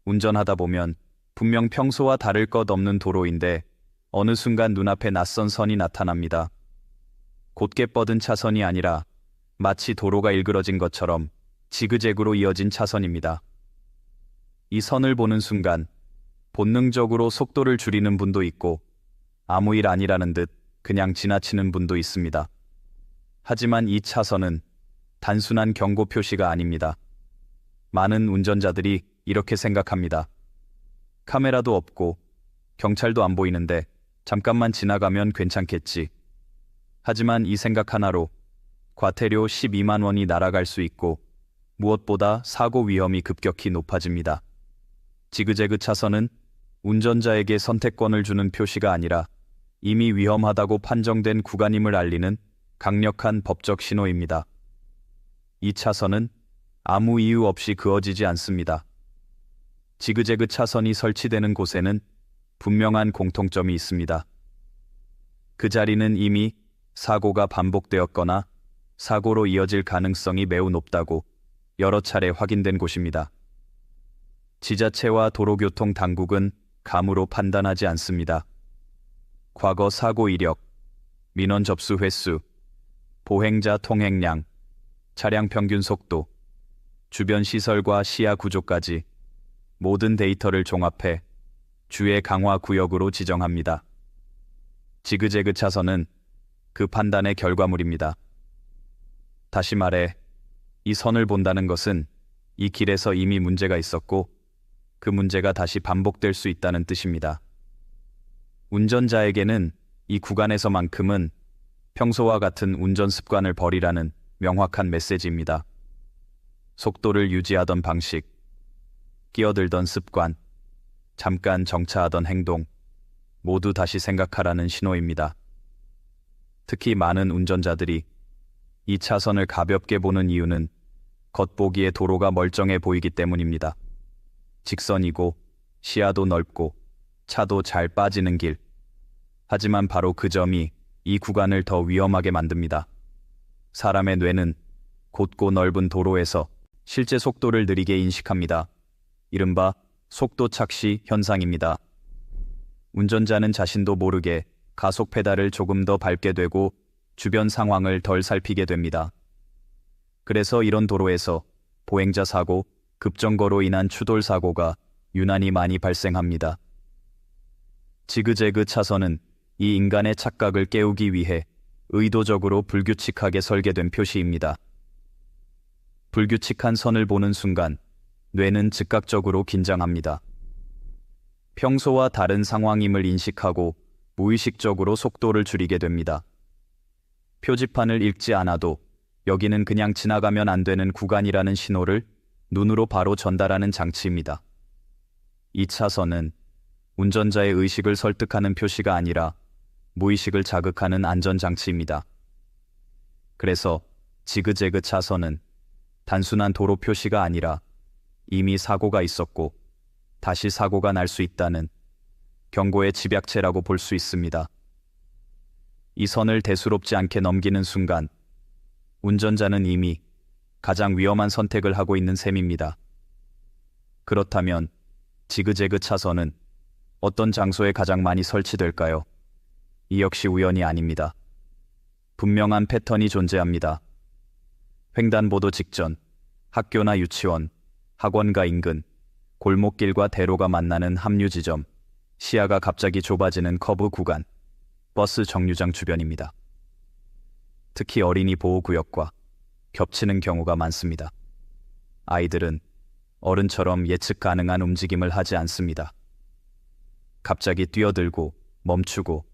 운전하다 보면 분명 평소와 다를 것 없는 도로인데 어느 순간 눈앞에 낯선 선이 나타납니다. 곧게 뻗은 차선이 아니라 마치 도로가 일그러진 것처럼 지그재그로 이어진 차선입니다. 이 선을 보는 순간 본능적으로 속도를 줄이는 분도 있고 아무 일 아니라는 듯 그냥 지나치는 분도 있습니다. 하지만 이 차선은 단순한 경고 표시가 아닙니다. 많은 운전자들이 이렇게 생각합니다. 카메라도 없고 경찰도 안 보이는데 잠깐만 지나가면 괜찮겠지. 하지만 이 생각 하나로 과태료 12만 원이 날아갈 수 있고 무엇보다 사고 위험이 급격히 높아집니다. 지그재그 차선은 운전자에게 선택권을 주는 표시가 아니라 이미 위험하다고 판정된 구간임을 알리는 강력한 법적 신호입니다. 이 차선은 아무 이유 없이 그어지지 않습니다. 지그재그 차선이 설치되는 곳에는 분명한 공통점이 있습니다. 그 자리는 이미 사고가 반복되었거나 사고로 이어질 가능성이 매우 높다고 여러 차례 확인된 곳입니다. 지자체와 도로교통 당국은 감으로 판단하지 않습니다. 과거 사고 이력, 민원 접수 횟수, 보행자 통행량, 차량 평균 속도, 주변 시설과 시야 구조까지 모든 데이터를 종합해 주의 강화 구역으로 지정합니다. 지그재그 차선은 그 판단의 결과물입니다. 다시 말해, 이 선을 본다는 것은 이 길에서 이미 문제가 있었고 그 문제가 다시 반복될 수 있다는 뜻입니다. 운전자에게는 이 구간에서만큼은 평소와 같은 운전 습관을 버리라는 명확한 메시지입니다. 속도를 유지하던 방식, 끼어들던 습관, 잠깐 정차하던 행동, 모두 다시 생각하라는 신호입니다. 특히 많은 운전자들이 이 차선을 가볍게 보는 이유는 겉보기에 도로가 멀쩡해 보이기 때문입니다. 직선이고 시야도 넓고 차도 잘 빠지는 길. 하지만 바로 그 점이 이 구간을 더 위험하게 만듭니다. 사람의 뇌는 곧고 넓은 도로에서 실제 속도를 느리게 인식합니다. 이른바 속도 착시 현상입니다. 운전자는 자신도 모르게 가속 페달을 조금 더 밟게 되고 주변 상황을 덜 살피게 됩니다. 그래서 이런 도로에서 보행자 사고, 급정거로 인한 추돌 사고가 유난히 많이 발생합니다. 지그재그 차선은 이 인간의 착각을 깨우기 위해 의도적으로 불규칙하게 설계된 표시입니다. 불규칙한 선을 보는 순간 뇌는 즉각적으로 긴장합니다. 평소와 다른 상황임을 인식하고 무의식적으로 속도를 줄이게 됩니다. 표지판을 읽지 않아도 여기는 그냥 지나가면 안 되는 구간이라는 신호를 눈으로 바로 전달하는 장치입니다. 이 차선은 운전자의 의식을 설득하는 표시가 아니라 무의식을 자극하는 안전장치입니다. 그래서 지그재그 차선은 단순한 도로 표시가 아니라 이미 사고가 있었고 다시 사고가 날 수 있다는 경고의 집약체라고 볼 수 있습니다. 이 선을 대수롭지 않게 넘기는 순간 운전자는 이미 가장 위험한 선택을 하고 있는 셈입니다. 그렇다면 지그재그 차선은 어떤 장소에 가장 많이 설치될까요? 이 역시 우연이 아닙니다. 분명한 패턴이 존재합니다. 횡단보도 직전, 학교나 유치원, 학원가 인근, 골목길과 대로가 만나는 합류 지점, 시야가 갑자기 좁아지는 커브 구간, 버스 정류장 주변입니다. 특히 어린이 보호구역과 겹치는 경우가 많습니다. 아이들은 어른처럼 예측 가능한 움직임을 하지 않습니다. 갑자기 뛰어들고 멈추고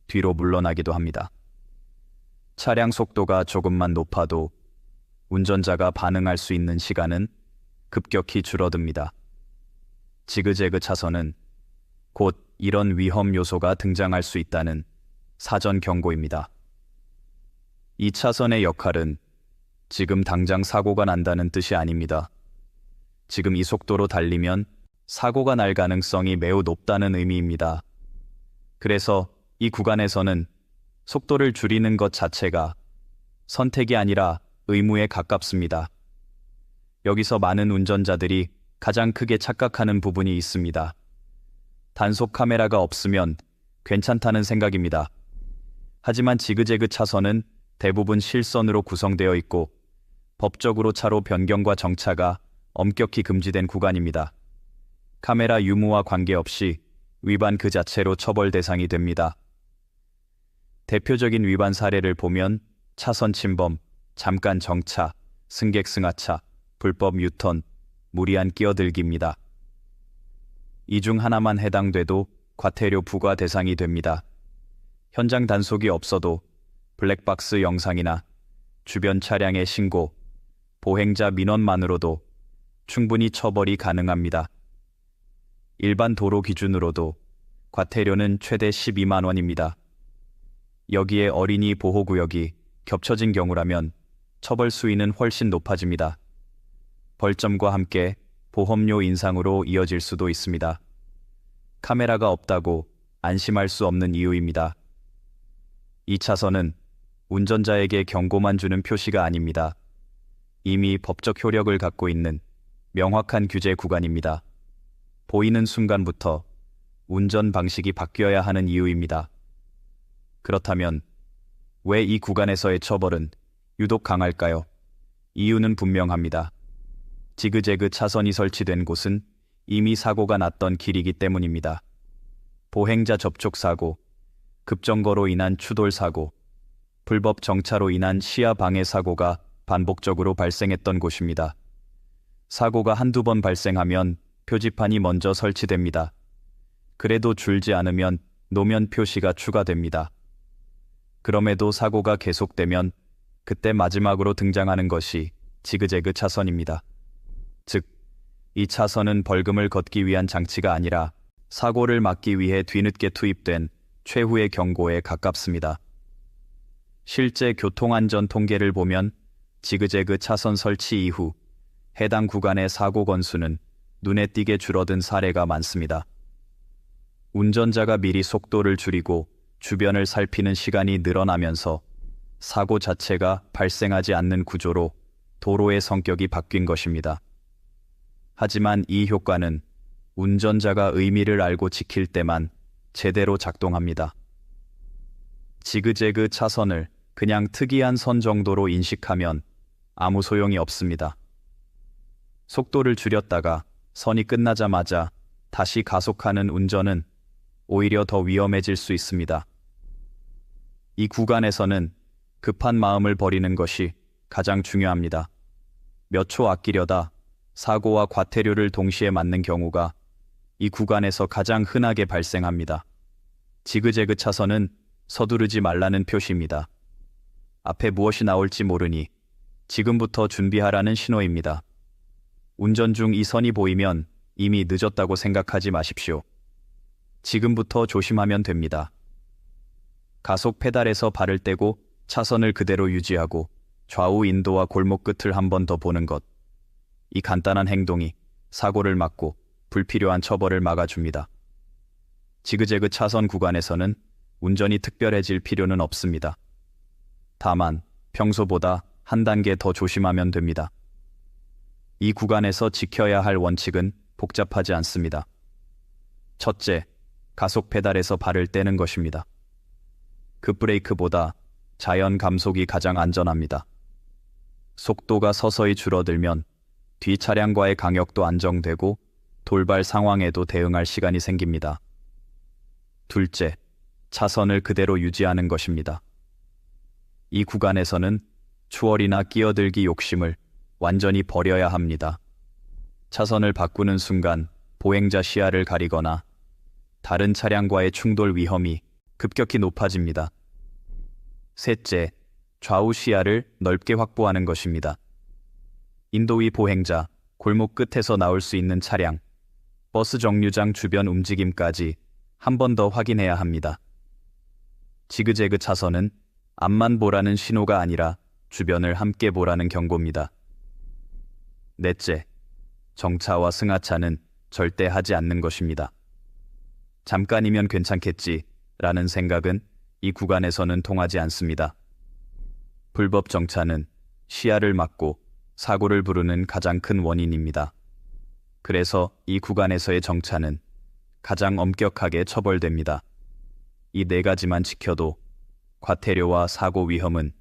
뒤로 물러나기도 합니다. 차량 속도가 조금만 높아도 운전자가 반응할 수 있는 시간은 급격히 줄어듭니다. 지그재그 차선은 곧 이런 위험 요소가 등장할 수 있다는 사전 경고입니다. 이 차선의 역할은 지금 당장 사고가 난다는 뜻이 아닙니다. 지금 이 속도로 달리면 사고가 날 가능성이 매우 높다는 의미입니다. 그래서 이 구간에서는 속도를 줄이는 것 자체가 선택이 아니라 의무에 가깝습니다. 여기서 많은 운전자들이 가장 크게 착각하는 부분이 있습니다. 단속 카메라가 없으면 괜찮다는 생각입니다. 하지만 지그재그 차선은 대부분 실선으로 구성되어 있고 법적으로 차로 변경과 정차가 엄격히 금지된 구간입니다. 카메라 유무와 관계없이 위반 그 자체로 처벌 대상이 됩니다. 대표적인 위반 사례를 보면 차선 침범, 잠깐 정차, 승객 승하차, 불법 유턴, 무리한 끼어들기입니다. 이 중 하나만 해당돼도 과태료 부과 대상이 됩니다. 현장 단속이 없어도 블랙박스 영상이나 주변 차량의 신고, 보행자 민원만으로도 충분히 처벌이 가능합니다. 일반 도로 기준으로도 과태료는 최대 12만 원입니다. 여기에 어린이 보호구역이 겹쳐진 경우라면 처벌 수위는 훨씬 높아집니다. 벌점과 함께 보험료 인상으로 이어질 수도 있습니다. 카메라가 없다고 안심할 수 없는 이유입니다. 이 차선은 운전자에게 경고만 주는 표시가 아닙니다. 이미 법적 효력을 갖고 있는 명확한 규제 구간입니다. 보이는 순간부터 운전 방식이 바뀌어야 하는 이유입니다. 그렇다면 왜 이 구간에서의 처벌은 유독 강할까요? 이유는 분명합니다. 지그재그 차선이 설치된 곳은 이미 사고가 났던 길이기 때문입니다. 보행자 접촉 사고, 급정거로 인한 추돌 사고, 불법 정차로 인한 시야 방해 사고가 반복적으로 발생했던 곳입니다. 사고가 한두 번 발생하면 표지판이 먼저 설치됩니다. 그래도 줄지 않으면 노면 표시가 추가됩니다. 그럼에도 사고가 계속되면 그때 마지막으로 등장하는 것이 지그재그 차선입니다. 즉, 이 차선은 벌금을 걷기 위한 장치가 아니라 사고를 막기 위해 뒤늦게 투입된 최후의 경고에 가깝습니다. 실제 교통안전 통계를 보면 지그재그 차선 설치 이후 해당 구간의 사고 건수는 눈에 띄게 줄어든 사례가 많습니다. 운전자가 미리 속도를 줄이고 주변을 살피는 시간이 늘어나면서 사고 자체가 발생하지 않는 구조로 도로의 성격이 바뀐 것입니다. 하지만 이 효과는 운전자가 의미를 알고 지킬 때만 제대로 작동합니다. 지그재그 차선을 그냥 특이한 선 정도로 인식하면 아무 소용이 없습니다. 속도를 줄였다가 선이 끝나자마자 다시 가속하는 운전은 오히려 더 위험해질 수 있습니다. 이 구간에서는 급한 마음을 버리는 것이 가장 중요합니다. 몇 초 아끼려다 사고와 과태료를 동시에 맞는 경우가 이 구간에서 가장 흔하게 발생합니다. 지그재그 차선은 서두르지 말라는 표시입니다. 앞에 무엇이 나올지 모르니 지금부터 준비하라는 신호입니다. 운전 중 이 선이 보이면 이미 늦었다고 생각하지 마십시오. 지금부터 조심하면 됩니다. 가속 페달에서 발을 떼고 차선을 그대로 유지하고 좌우 인도와 골목 끝을 한 번 더 보는 것. 이 간단한 행동이 사고를 막고 불필요한 처벌을 막아줍니다. 지그재그 차선 구간에서는 운전이 특별해질 필요는 없습니다. 다만 평소보다 한 단계 더 조심하면 됩니다. 이 구간에서 지켜야 할 원칙은 복잡하지 않습니다. 첫째, 가속 페달에서 발을 떼는 것입니다. 급브레이크보다 자연 감속이 가장 안전합니다. 속도가 서서히 줄어들면 뒤 차량과의 강역도 안정되고 돌발 상황에도 대응할 시간이 생깁니다. 둘째, 차선을 그대로 유지하는 것입니다. 이 구간에서는 추월이나 끼어들기 욕심을 완전히 버려야 합니다. 차선을 바꾸는 순간 보행자 시야를 가리거나 다른 차량과의 충돌 위험이 급격히 높아집니다. 셋째, 좌우 시야를 넓게 확보하는 것입니다. 인도 위 보행자, 골목 끝에서 나올 수 있는 차량, 버스 정류장 주변 움직임까지 한 번 더 확인해야 합니다. 지그재그 차선은 앞만 보라는 신호가 아니라 주변을 함께 보라는 경고입니다. 넷째, 정차와 승하차는 절대 하지 않는 것입니다. 잠깐이면 괜찮겠지라는 생각은 이 구간에서는 통하지 않습니다. 불법 정차는 시야를 막고 사고를 부르는 가장 큰 원인입니다. 그래서 이 구간에서의 정차는 가장 엄격하게 처벌됩니다. 이 네 가지만 지켜도 과태료와 사고 위험은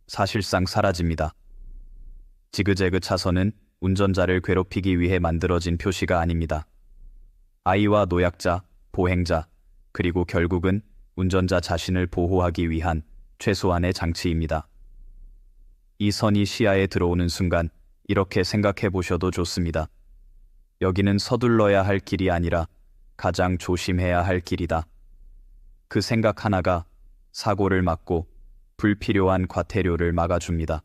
사실상 사라집니다. 지그재그 차선은 운전자를 괴롭히기 위해 만들어진 표시가 아닙니다. 아이와 노약자, 보행자, 그리고 결국은 운전자 자신을 보호하기 위한 최소한의 장치입니다. 이 선이 시야에 들어오는 순간 이렇게 생각해 보셔도 좋습니다. 여기는 서둘러야 할 길이 아니라 가장 조심해야 할 길이다. 그 생각 하나가 사고를 막고 불필요한 과태료를 막아줍니다.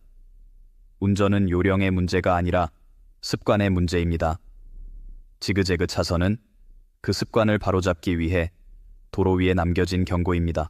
운전은 요령의 문제가 아니라 습관의 문제입니다. 지그재그 차선은 그 습관을 바로잡기 위해 도로 위에 남겨진 경고입니다.